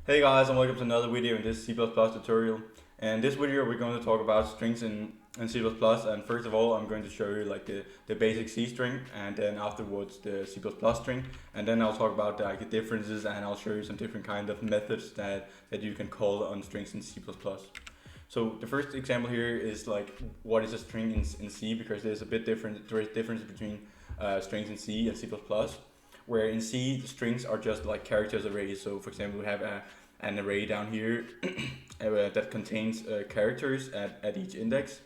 Hey guys, and welcome to another video in this C++ tutorial. And this video we're going to talk about strings in C++, and first of all I'm going to show you like the basic C string, and then afterwards the C++ string, and then I'll talk about like the differences, and I'll show you some different kind of methods that you can call on strings in C++. So the first example here is like what is a string in C, because there's a bit difference between strings in C and C++. Where in C, the strings are just like characters arrays. So for example, we have an array down here that contains characters at each index.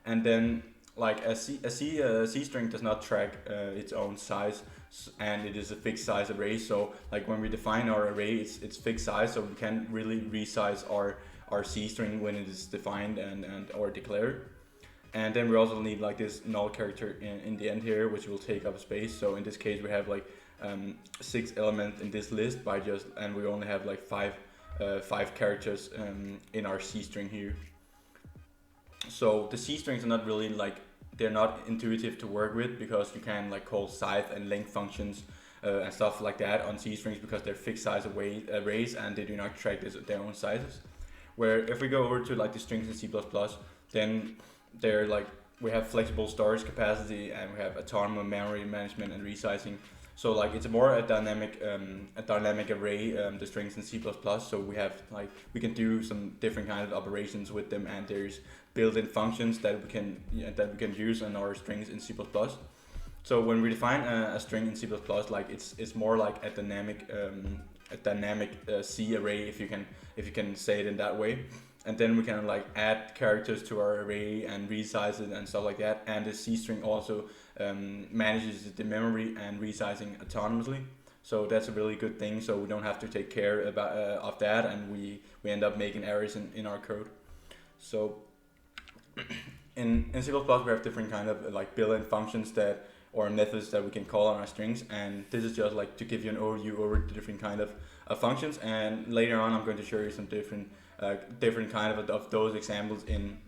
And then like a C string does not track its own size, and it is a fixed size array. So like when we define our array, it's fixed size, so we can't really resize our C string when it is defined and or declared. And then we also need like this null character in the end here, which will take up space. So in this case, we have like 6 elements in this list and we only have like five characters in our C string here. So the C strings are not really like, they're not intuitive to work with, because you can like call size and length functions and stuff like that on C strings, because they're fixed size arrays and they do not track their own sizes. Where if we go over to like the strings in C++, then they're like, we have flexible storage capacity, and we have autonomous memory management and resizing. So like it's more a dynamic array, the strings in C++. So we have like, we can do some different kind of operations with them, and there's built-in functions that we can use on our strings in C++. So when we define a string in C++, like it's more like a dynamic C array, if you can say it in that way. And then we can like add characters to our array and resize it and stuff like that. And the C string also manages the memory and resizing autonomously. So that's a really good thing. So we don't have to take care of that, and we end up making errors in our code. So in C++ we have different kind of like built-in functions or methods that we can call on our strings, and this is just like to give you an overview over the different kind of functions. And later on I'm going to show you some different kind of those examples in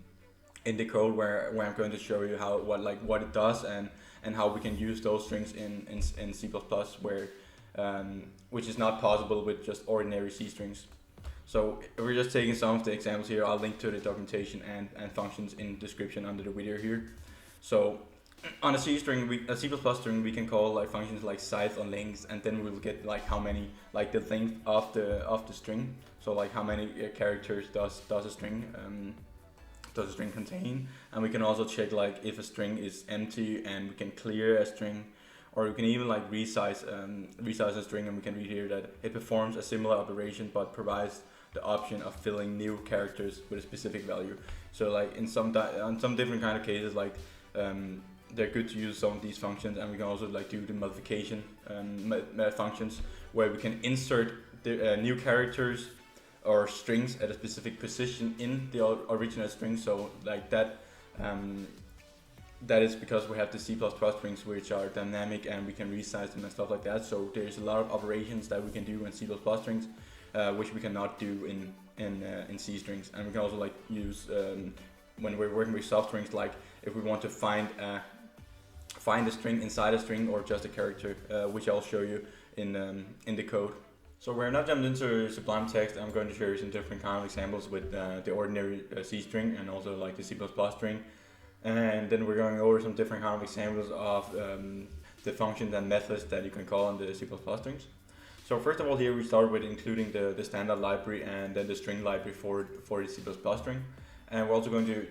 the code, where I'm going to show you what it does and how we can use those strings in C++, where which is not possible with just ordinary C strings. So we're just taking some of the examples here. I'll link to the documentation and functions in the description under the video here. So on a C string, a C++ string, we can call like functions like size or length, and then we'll get like how many, like the length of the string. So like how many characters does a string contain, and we can also check like if a string is empty, and we can clear a string, or we can even like resize a string, and we can read here that it performs a similar operation but provides the option of filling new characters with a specific value. So like on some different kind of cases, like they're good to use some of these functions, and we can also like do the modification functions, where we can insert the new characters or strings at a specific position in the original string. So like that is because we have the C++ strings, which are dynamic, and we can resize them and stuff like that. So there's a lot of operations that we can do in C++ strings, which we cannot do in C strings. And we can also like use when we're working with soft strings, like if we want to find a string inside a string, or just a character, which I'll show you in the code. So we're now jumped into Sublime Text. I'm going to show you some different kind of examples with the ordinary C string, and also like the C++ string. And then we're going over some different kind of examples of the functions and methods that you can call on the C++ strings. So first of all, here we start with including the standard library, and then the string library for the C++ string. And we're also going to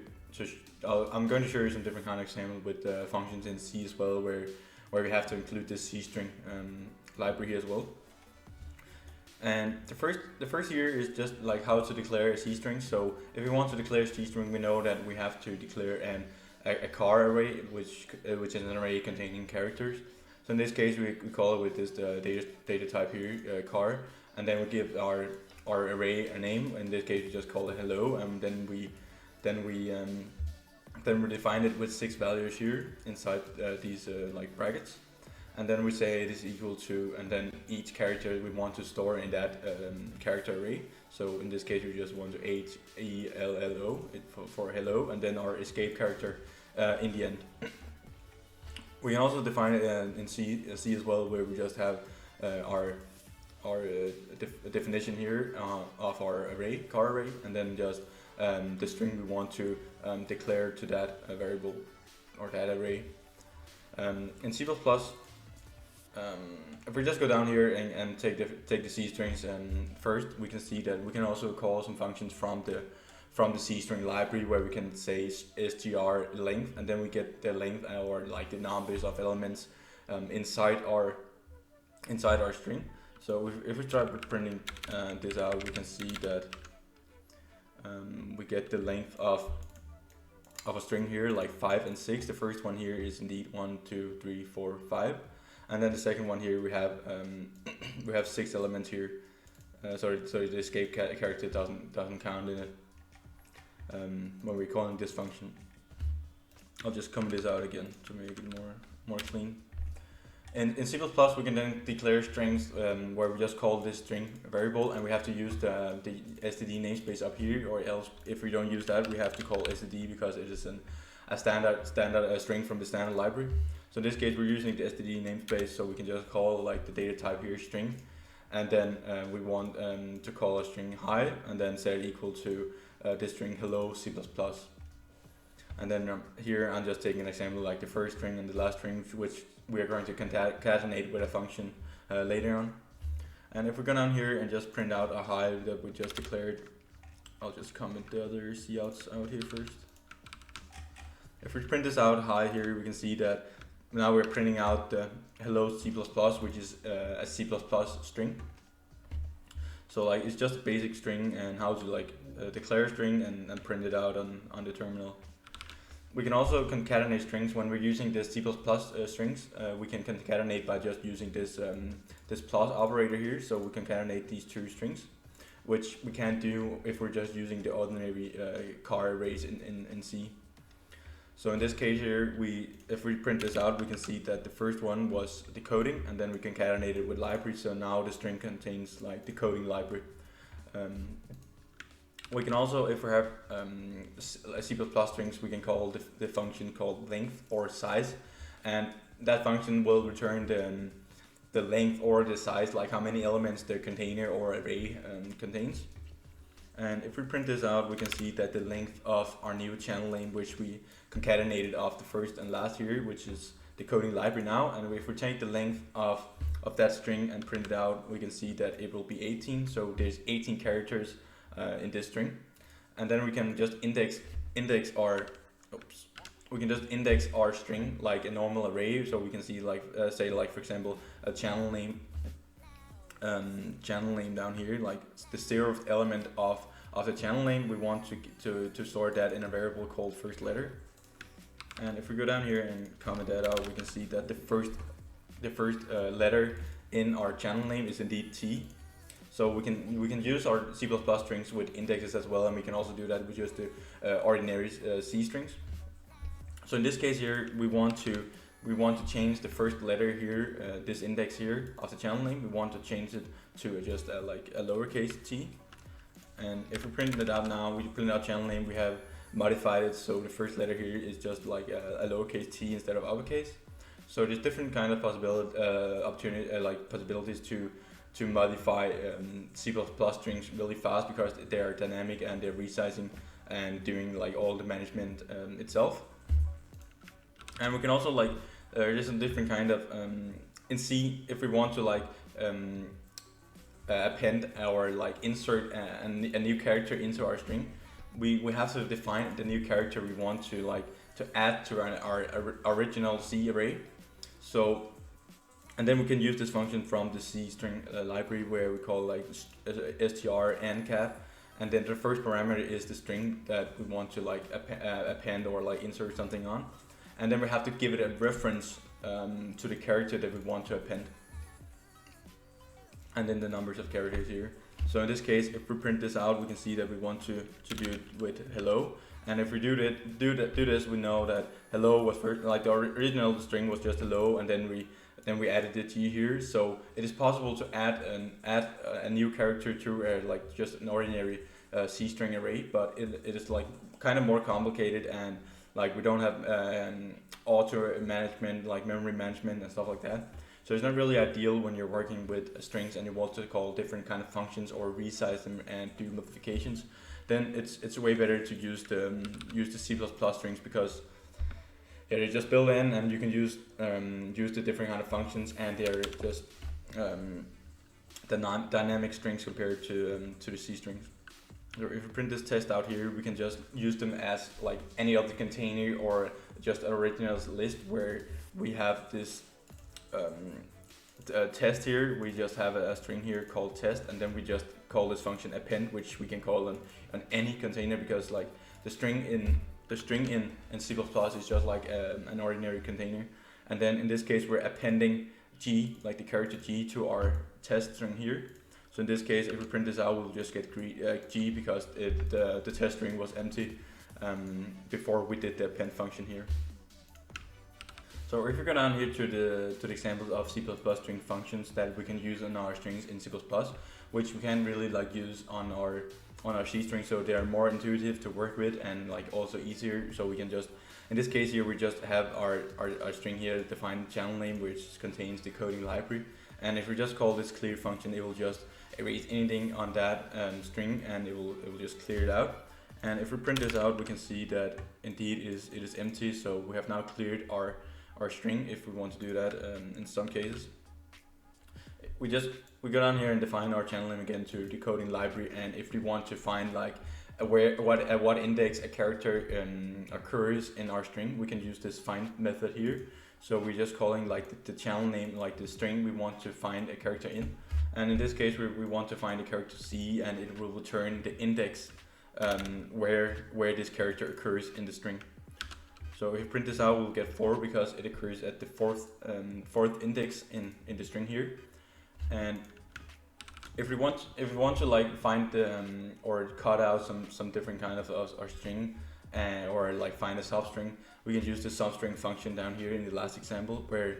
I'm going to show you some different kind of examples with functions in C as well, where we have to include this C string library here as well. And the first here is just like how to declare a C string. So if we want to declare a C string, we know that we have to declare a char array, which is an array containing characters. So in this case, we call it with this data type here, char, and then we give our array a name. In this case, we just call it hello, and then we define it with 6 values here inside these like brackets. And then we say it is equal to, and then each character we want to store in that character array. So in this case, we just want to HELLO for hello, and then our escape character in the end. We can also define it in C as well, where we just have our definition here of our array, car array, and then just the string we want to declare to that variable or that array. In C++, if we just go down here and take the C strings first, we can see that we can also call some functions from the C string library where we can say str length, and then we get the length or like the numbers of elements inside our string. So if we try printing this out, we can see that we get the length of a string here, like 5 and 6. The first one here is indeed 1, 2, 3, 4, 5, and then the second one here we have 6 elements here. Sorry, the escape character doesn't count in it when we're calling this function. I'll just comment this out again to make it more clean. And in C++, we can then declare strings where we just call this string a variable, and we have to use the std namespace up here, or else if we don't use that, we have to call std because it is a standard string from the standard library. So in this case, we're using the std namespace, so we can just call like the data type here string, and then we want to call a string hi, and then set it equal to this string hello C++. And then here I'm just taking an example like the first string and the last string, which we are going to concatenate with a function later on. And if we go down here and just print out a hi that we just declared, I'll just comment the other couts out here first. If we print this out hi here, we can see that now we're printing out the hello C++, which is a C++ string. So like it's just a basic string and how to like declare a string and print it out on the terminal. We can also concatenate strings when we're using the C++ strings. We can concatenate by just using this this plus operator here. So we concatenate these two strings, which we can't do if we're just using the ordinary car arrays in C. So in this case here, if we print this out, we can see that the first one was decoding, and then we concatenate it with library. So now the string contains like decoding library. We can also, if we have C++ strings, we can call the function called length or size, and that function will return the length or the size, like how many elements the container or array contains. And if we print this out, we can see that the length of our new channel name, which we concatenated of the first and last here, which is the coding library now, and if we take the length of that string and print it out, we can see that it will be 18. So there's 18 characters in this string, and then we can just index our string like a normal array. So we can see like say like for example a channel name down here, like the 0th element of the channel name. We want to store that in a variable called first letter. And if we go down here and comment that out, we can see that the first letter in our channel name is indeed T. So we can use our C++ strings with indexes as well, and we can also do that with just the ordinary C strings. So in this case here, we want to change the first letter here, this index here of the channel name. We want to change it to just like a lowercase t. And if we print it out now, we print out channel name, we have modified it so the first letter here is just like a lowercase t instead of uppercase. So there's different kind of possibilities to modify C++ strings really fast, because they are dynamic and they're resizing and doing like all the management itself. And we can also like there's some different kind of in C, if we want to like append or like insert a new character into our string, we have to define the new character we want to add to our original C array. So, and then we can use this function from the C string library where we call like str and cat, and then the first parameter is the string that we want to like append or like insert something on, and then we have to give it a reference to the character that we want to append, and then the numbers of characters here. So in this case, if we print this out, we can see that we want to do it with hello. And if we do this, we know that hello was first, like the original string was just hello, and then we added the t here. So it is possible to add a new character to like just an ordinary C string array, but it is like kind of more complicated, and like we don't have auto management, like memory management and stuff like that. So it's not really ideal when you're working with strings and you want to call different kind of functions or resize them and do modifications. Then it's way better to use the C++ strings, because they're just built in and you can use the different kind of functions, and they're just the dynamic strings compared to the C strings. So if we print this test out here, we can just use them as like any other container or just an originals list where we have this test here. We just have a string here called test, and then we just call this function append, which we can call on any container, because like the string in C++ is just like an ordinary container. And then in this case we're appending G, like the character G, to our test string here. So in this case, if we print this out, we'll just get G, because the test string was empty before we did the append function here. So if we go down here to the examples of C++ string functions that we can use on our strings in C++, which we can really like use on our C string, so they are more intuitive to work with and like also easier. So we can just, in this case here, we just have our string here defined channel name, which contains the coding library. And if we just call this clear function, it will just erase anything on that string, and it will just clear it out. And if we print this out, we can see that indeed it is empty. So we have now cleared our string if we want to do that in some cases. We go down here and define our channel name again to the coding library, and if we want to find like at what index a character occurs in our string, we can use this find method here. So we're just calling like the channel name, like the string we want to find a character in. And in this case, we want to find a character C, and it will return the index where this character occurs in the string. So if we print this out, we'll get 4 because it occurs at the fourth index in the string here. And if we want to like find or cut out some different kind of our string, or like find a substring, we can use the substring function down here in the last example, where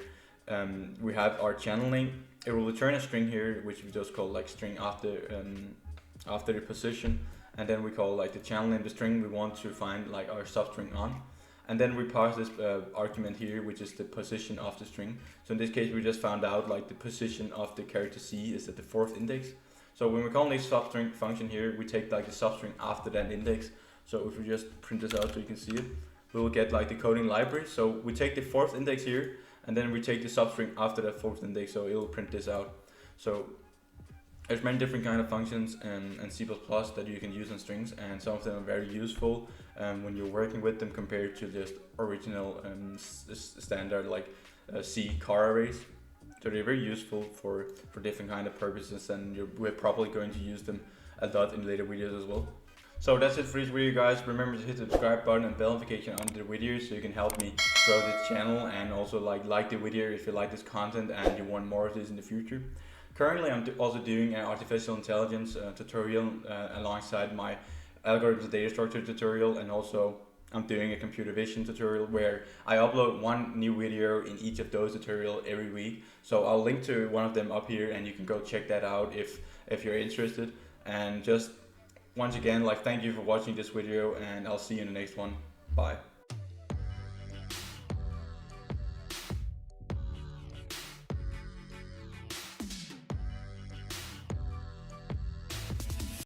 we have our channel name. It will return a string here, which we just call like string after the position, and then we call like the channel name the string we want to find like our substring on, and then we pass this argument here, which is the position of the string. So in this case, we just found out like the position of the character C is at the 4th index. So when we call this substring function here, we take like the substring after that index. So if we just print this out so you can see it, we will get like the coding library. So we take the 4th index here, and then we take the substring after that 4th index, so it will print this out. So there's many different kind of functions in C++ that you can use on strings, and some of them are very useful when you're working with them compared to just original standard like C char arrays. So they're very useful for different kind of purposes, and we're probably going to use them a lot in later videos as well. So that's it for this video, guys. Remember to hit the subscribe button and bell notification under the video so you can help me grow this channel, and also like the video if you like this content and you want more of this in the future. Currently, I'm also doing an artificial intelligence tutorial alongside my algorithms data structure tutorial, and also I'm doing a computer vision tutorial where I upload one new video in each of those tutorials every week. So I'll link to one of them up here, and you can go check that out if you're interested. And just once again, like, thank you for watching this video, and I'll see you in the next one. Bye.